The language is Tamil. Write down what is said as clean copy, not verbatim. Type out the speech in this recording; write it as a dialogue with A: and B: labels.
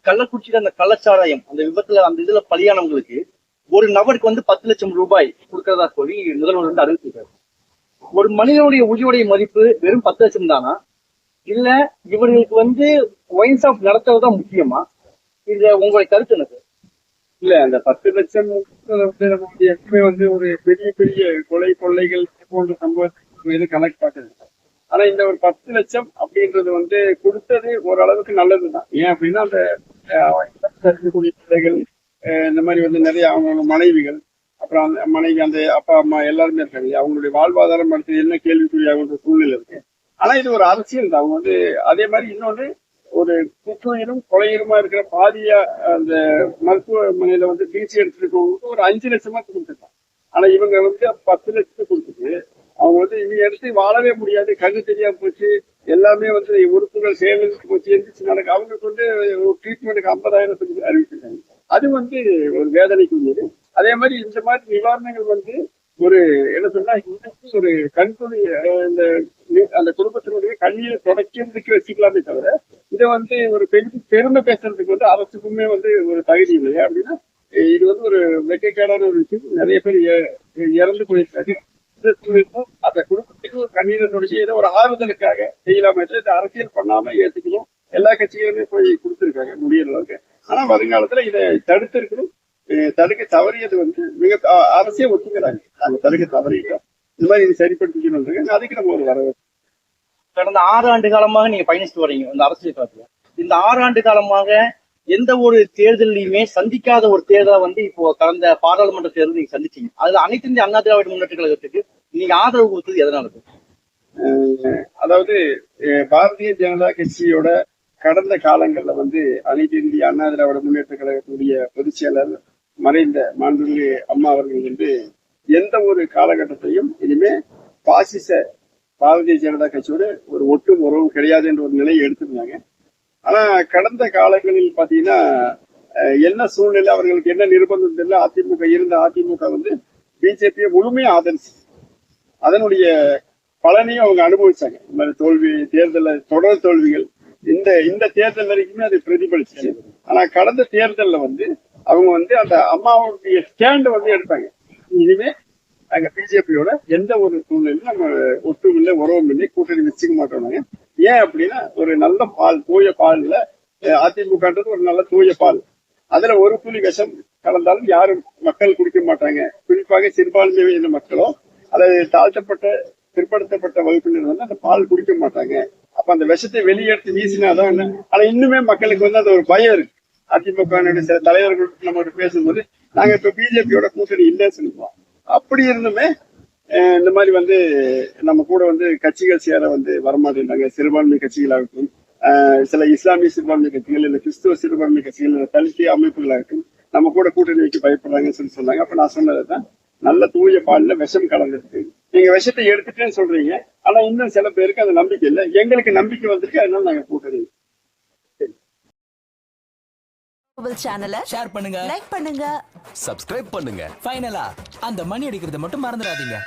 A: கள்ளக்குறிச்சியில அந்த கள்ளச்சாராயம் அந்த விபத்துல அந்த இதுல பலியானவங்களுக்கு ஒரு நபருக்கு வந்து 10 லட்சம் ரூபாய் கொடுக்கறதா சொல்லி முதல்வர் வந்து அறிவிச்சிருக்காரு. ஒரு மனிதனுடைய உயிரோடைய மதிப்பு வெறும் 10 லட்சம் தானா, இல்ல இவர்களுக்கு வந்து ஒயின் ஷாப் நடத்துறதுதான் முக்கியமா? இதுல உங்களுடைய கருத்து எனக்கு.
B: இல்ல அந்த 10 லட்சம் எப்பவுமே வந்து ஒரு பெரிய பெரிய கொலை கொள்ளைகள் போன்ற சம்பவத்துக்கு எது கணக்கு பார்க்குது. ஆனா இந்த ஒரு 10 லட்சம் அப்படின்றது வந்து கொடுத்தது ஓரளவுக்கு நல்லதுதான். ஏன் அப்படின்னா அந்த இருக்கக்கூடிய பிள்ளைகள் இந்த மாதிரி வந்து நிறைய அவங்க மனைவிகள், அப்புறம் அந்த மனைவி அந்த அப்பா அம்மா எல்லாருமே இருக்காங்க, அவங்களுடைய வாழ்வாதாரம் அடுத்து என்ன கேள்விக்குறியாகின்ற சூழ்நிலை இருக்கு. ஆனா இது ஒரு அரசியல் தான். அவங்க வந்து அதே மாதிரி இன்னொன்று ஒரு குற்றுயிரும் கொலையுமா இருக்கிற பாதியா அந்த மருத்துவமனையில வந்து சிகிச்சை எடுத்துருக்கவங்களுக்கு ஒரு 5 லட்சமா கொடுத்துருக்காங்க. ஆனா இவங்க வந்து 10 லட்சத்துக்கு கொடுத்துட்டு அவங்க வந்து இவங்க எடுத்து வாழவே முடியாது, கண்ணு தெரியாம போச்சு, எல்லாமே வந்து உறுப்புகள் செயலுக்கு போச்சு, எந்திரிச்சு நடக்க அவங்களுக்கு வந்து ஒரு ட்ரீட்மெண்ட்டுக்கு 50,000 அறிவிச்சிருக்காங்க. அது வந்து ஒரு வேதனைக்குரியது. அதே மாதிரி இந்த மாதிரி நிவாரணங்கள் வந்து ஒரு என்ன சொன்னா ஒரு கண்துணி இந்த அந்த குடும்பத்தினுடைய கண்ணீரை தொடக்கிறதுக்கு வச்சுக்கலாமே தவிர இதை வந்து ஒரு பெருமை பேசுறதுக்கு வந்து அரசுக்குமே வந்து ஒரு தகுதி இல்லையா அப்படின்னா இது வந்து ஒரு வெட்கைக்கான ஒரு விஷயம். நிறைய பேர் இறந்து போயிருக்காரு. அந்த குடும்பத்துக்கு ஒரு கண்ணீரை தொடச்சி ஏதோ ஒரு ஆறுதலுக்காக செய்யலாமே இந்த அரசியல் பண்ணாம ஏற்றுக்கணும். எல்லா கட்சிகளுமே போய் கொடுத்துருக்காங்க முடியற அளவுக்கு. ஆனா வருங்காலத்துல இதை தடுத்திருக்கணும். தடுக்க தவறியது வந்து மிக அரசியல் ஒத்துக்கிறாங்க. அவங்க தடுக்க தவறியது இந்த மாதிரி இது சரிப்படுத்திக்கணும். அதுக்கு நம்ம ஒரு வரவேற்பு.
A: கடந்த 6 ஆண்டு காலமாக நீங்க பயணிச்சுட்டு வரீங்க இந்த அரசியல் காலத்துல. இந்த 6 ஆண்டு காலமாக எந்த ஒரு தேர்தலையுமே சந்திக்காத ஒரு தேர்தலை வந்து இப்போ கடந்த பாராளுமன்ற தேர்தல் நீங்க சந்திச்சீங்க. அதுல அனைத்து இந்திய அண்ணா திராவிட முன்னேற்ற கழகத்துக்கு நீங்க ஆதரவு கொடுத்தது எதனால?
B: அதாவது பாரதிய ஜனதா கட்சியோட கடந்த காலங்கள்ல வந்து அனைத்து இந்திய அண்ணா திராவிட முன்னேற்ற கழகத்துடைய பொதுச் செயலர் மறைந்த மாண்புமிகு அம்மா அவர்கள் வந்து எந்த ஒரு காலகட்டத்தையும் இனிமே பாசிச பாரதிய ஜனதா கட்சியோட ஒரு ஒட்டும் உறவும் கிடையாது என்ற ஒரு நிலையை எடுத்திருந்தாங்க. ஆனா கடந்த காலங்களில் பாத்தீங்கன்னா என்ன சூழ்நிலை, அவர்களுக்கு என்ன நிர்பந்தம் தெரியல, அதிமுக வந்து பிஜேபியை முழுமையா ஆதரிச்சு அதனுடைய பலனையும் அவங்க அனுபவிச்சாங்க. இந்த மாதிரி தோல்வி தேர்தலில் தொடர் தோல்விகள் இந்த தேர்தல் வரைக்குமே அது பிரதிபலிச்சு. ஆனா கடந்த தேர்தலில் வந்து அவங்க வந்து அந்த அம்மாவுடைய ஸ்டாண்ட் வந்து எடுத்தாங்க. இனிமே நாங்க பிஜேபியோட எந்த ஒரு சூழ்நிலையும் நம்ம ஒட்டும் இல்லை, உறவும் இல்லை, கூட்டணி வச்சுக்க மாட்டோம். ஏன் அப்படின்னா ஒரு நல்ல பால், தூய பால்ல அதிமுகன்றது ஒரு நல்ல தூய பால். அதுல ஒரு துளி விஷம் கலந்தாலும் யாரும் மக்கள் குடிக்க மாட்டாங்க. குறிப்பாக சிறுபான்மையின மக்களோ அல்லது தாழ்த்தப்பட்ட பிற்படுத்தப்பட்ட வகுப்பினர் வந்து அந்த பால் குடிக்க மாட்டாங்க. அப்ப அந்த விஷத்தை வெளியெடுத்து வீசினாதான். ஆனா இன்னுமே மக்களுக்கு வந்து அந்த ஒரு பயம் இருக்கு. அதிமுக சில தலைவர்கள் நம்ம பேசும்போது நாங்க இப்ப பிஜேபியோட கூட்டணி இல்லைன்னு சொல்லுவோம். அப்படி இருந்துமே இந்த மாதிரி வந்து நம்ம கூட வந்து கட்சிகள் சேர வந்து வரமாட்டேங்கிறாங்க. சிறுபான்மை கட்சிகளாகட்டும், சில இஸ்லாமிய சிறுபான்மை கட்சிகள், இல்ல கிறிஸ்துவ சிறுபான்மை கட்சிகள், இல்ல தலித்திய அமைப்புகளாகட்டும் நம்ம கூட கூட்டணி வைக்க பயப்படுறாங்கன்னு சொன்னாங்க. அப்ப நான் சொன்னதுதான் நல்ல தூய பால்ல விஷம் கலந்துருக்கு. நீங்க விஷத்தை எடுத்துட்டேன்னு சொல்றீங்க, ஆனா இன்னும் சில பேருக்கு அது நம்பிக்கை இல்லை. எங்களுக்கு நம்பிக்கை வந்திருக்கு, அதனால நாங்க கூட்டணி.
C: சேனலை ஷேர் பண்ணுங்க, லைக் பண்ணுங்க,
D: சப்ஸ்கிரைப் பண்ணுங்க.
C: ஃபைனலா அந்த மணி அடிக்கிறது மட்டும் மறந்துடாதீங்க.